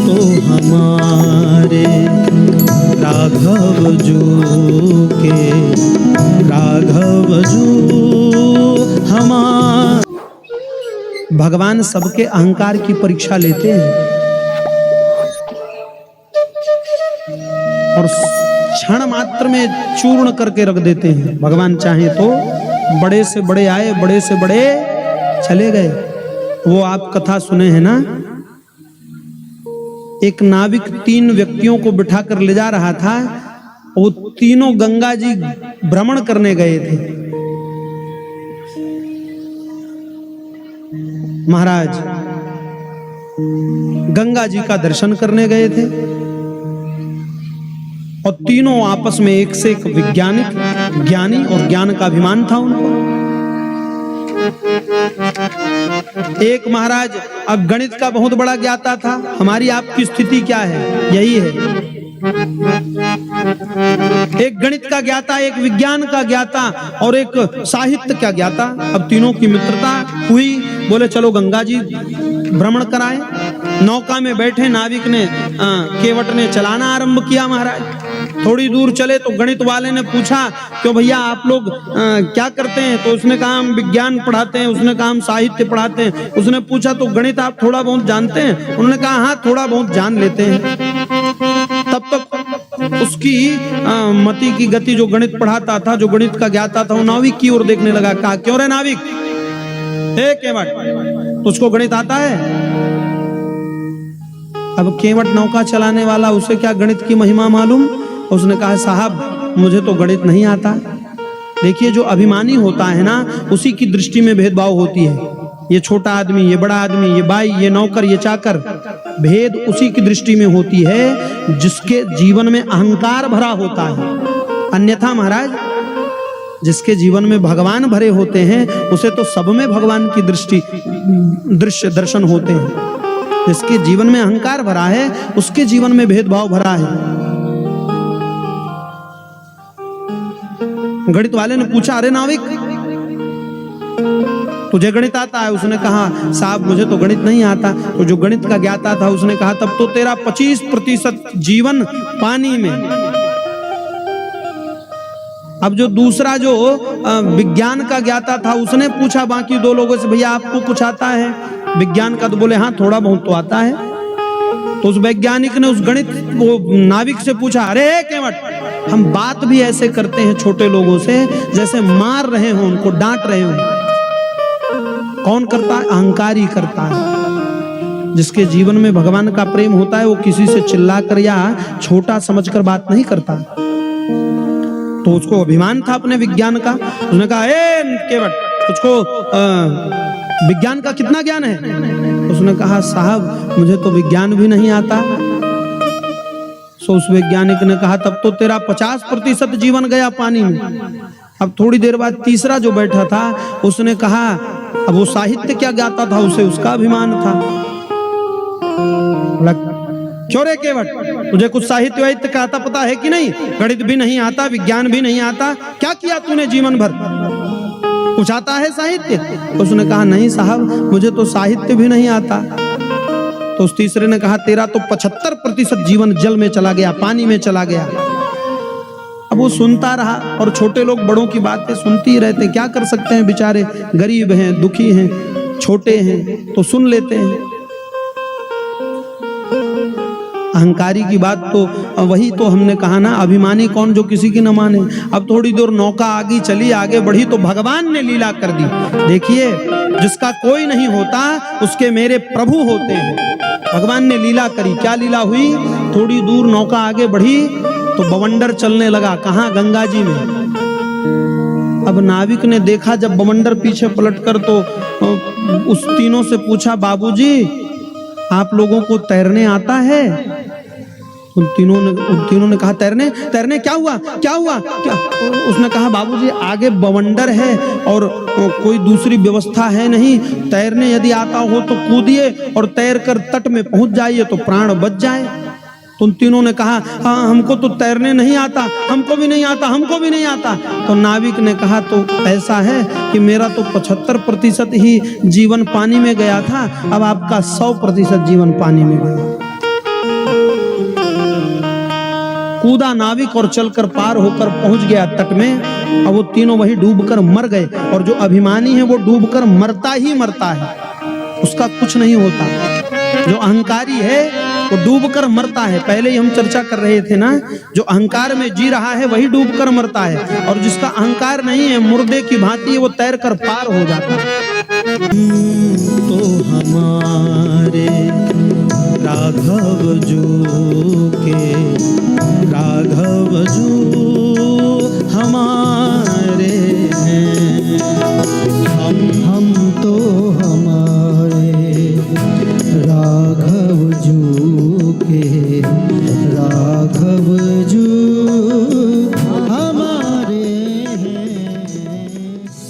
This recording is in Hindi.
तो हमारे राघव जो के राघव जो हमारे। भगवान सबके अहंकार की परीक्षा लेते हैं और क्षण मात्र में चूर्ण करके रख देते हैं। भगवान चाहे तो बड़े से बड़े आए, बड़े से बड़े चले गए। वो आप कथा सुने हैं ना, एक नाविक 3 व्यक्तियों को बिठा कर ले जा रहा था। वो तीनों गंगा जी भ्रमण करने गए थे। महाराज गंगा जी का दर्शन करने गए थे और तीनों आपस में एक से एक वैज्ञानिक, ज्ञानी और ज्ञान का अभिमान था उनको। एक महाराज अब गणित का बहुत बड़ा ज्ञाता था। हमारी आपकी स्थिति क्या है? यही है, एक गणित का ज्ञाता, एक विज्ञान का ज्ञाता और एक साहित्य का ज्ञाता। अब तीनों की मित्रता हुई। बोले चलो गंगा जी भ्रमण कराएं। नौका में बैठे नाविक ने केवट ने चलाना आरंभ किया। महाराज थोड़ी दूर चले तो गणित वाले ने पूछा क्यों भैया आप लोग क्या करते हैं? तो उसने कहा हम विज्ञान पढ़ाते हैं। उसने कहा हम साहित्य पढ़ाते हैं। उसने पूछा तो गणित आप थोड़ा बहुत जानते हैं? उन्होंने कहा हाँ थोड़ा बहुत जान लेते हैं। तब तक उसकी मति की गति, जो गणित पढ़ाता था, जो गणित का ज्ञाता था, वो नाविक की ओर देखने लगा। कहा क्यों रे नाविक, हे केवट तुझको गणित आता है? अब केवट नौका चलाने वाला, उसे क्या गणित की महिमा मालूम? उसने कहा साहब मुझे तो गणित नहीं आता। देखिए जो अभिमानी होता है ना, उसी की दृष्टि में भेदभाव होती है। ये छोटा आदमी, ये बड़ा आदमी, ये बाई, ये नौकर, ये चाकर, भेद उसी की दृष्टि में होती है जिसके जीवन में अहंकार भरा होता है। अन्यथा महाराज जिसके जीवन में भगवान भरे होते हैं उसे तो सब में भगवान की दृश्य दर्शन होते हैं। जिसके जीवन में अहंकार भरा है उसके जीवन में भेदभाव भरा है। गणित वाले ने पूछा अरे नाविक तुझे गणित आता है? उसने कहा साहब मुझे तो गणित नहीं आता। तो जो गणित का ज्ञाता था उसने कहा तब तो तेरा 25% जीवन पानी में। अब जो दूसरा जो विज्ञान का ज्ञाता था उसने पूछा बाकी 2 लोगों से भैया आपको कुछ आता है विज्ञान का? तो बोले हाँ थोड़ा बहुत तो आता है। तो उस वैज्ञानिक ने उस गणित वो नाविक से पूछा अरे केवट हम बात भी ऐसे करते हैं छोटे लोगों से जैसे मार रहे हो, उनको डांट रहे हो। कौन करता है? अहंकारी करता है। जिसके जीवन में भगवान का प्रेम होता है वो किसी से चिल्लाकर या छोटा समझकर बात नहीं करता। तो उसको अभिमान था अपने विज्ञान का। उसने कहा ए केवट तुझको विज्ञान का कितना ज्ञान है? उसने कहा साहब मुझे तो विज्ञान भी नहीं आता। सो उस वैज्ञानिक ने कहा तब तो तेरा 50% जीवन गया पानी में। अब थोड़ी देर बाद तीसरा जो बैठा था उसने कहा, अब वो साहित्य क्या ज्ञाता था उसे उसका अभिमान था। क्यों रे केवट तुझे कुछ साहित्य वाहित्य का आता पता है कि नहीं? गणित भी नहीं आता, विज्ञान भी नहीं आता, क्या किया तूने जीवन भर? कुछ आता है साहित्य? उसने कहा नहीं साहब मुझे तो साहित्य भी नहीं आता। तो उस तीसरे ने कहा तेरा तो 75% जीवन जल में चला गया, पानी में चला गया। अब वो सुनता रहा और छोटे लोग बड़ों की बातें सुनती ही रहते। क्या कर सकते हैं बेचारे, गरीब हैं, दुखी हैं, छोटे हैं तो सुन लेते हैं। अहंकारी की बात तो वही तो हमने कहा ना, अभिमानी कौन जो किसी की न माने। अब थोड़ी दूर नौका आगे चली, आगे बढ़ी तो भगवान ने लीला कर दी। देखिए जिसका कोई नहीं होता उसके मेरे प्रभु होते हैं। भगवान ने लीला करी। क्या लीला हुई? थोड़ी दूर नौका आगे बढ़ी तो बवंडर चलने लगा। कहाँ? गंगा जी में। अब नाविक ने देखा जब बवंडर पीछे पलटकर तो उस तीनों से पूछा बाबूजी आप लोगों को तैरने आता है? उन तीनों ने कहा तैरने? तैरने क्या हुआ क्या हुआ क्या? उसने कहा बाबूजी आगे बवंडर है और कोई दूसरी व्यवस्था है नहीं। तैरने यदि आता हो तो कूदिए और तैर कर तट में पहुंच जाइए तो प्राण बच जाए। तो उन तीनों ने कहा हाँ हमको तो तैरने नहीं आता, हमको भी नहीं आता, हमको भी नहीं आता। तो नाविक ने कहा तो ऐसा है कि मेरा तो 75% ही जीवन पानी में गया था, अब आपका 100% जीवन पानी में गया। कूदा नाविक और चलकर पार होकर पहुंच गया तट में। अब वो तीनों वहीं डूबकर मर गए। और जो अभिमानी है वो डूबकर मरता ही मरता है, उसका कुछ नहीं होता। जो अहंकारी है वो डूबकर मरता है। पहले ही हम चर्चा कर रहे थे ना, जो अहंकार में जी रहा है वही डूबकर मरता है, और जिसका अहंकार नहीं है, मुर्दे की भांति है, वो तैर कर पार हो जाता है। तो हमारे राघव जो के राघव जो हमारे हैं, हम तो हमारे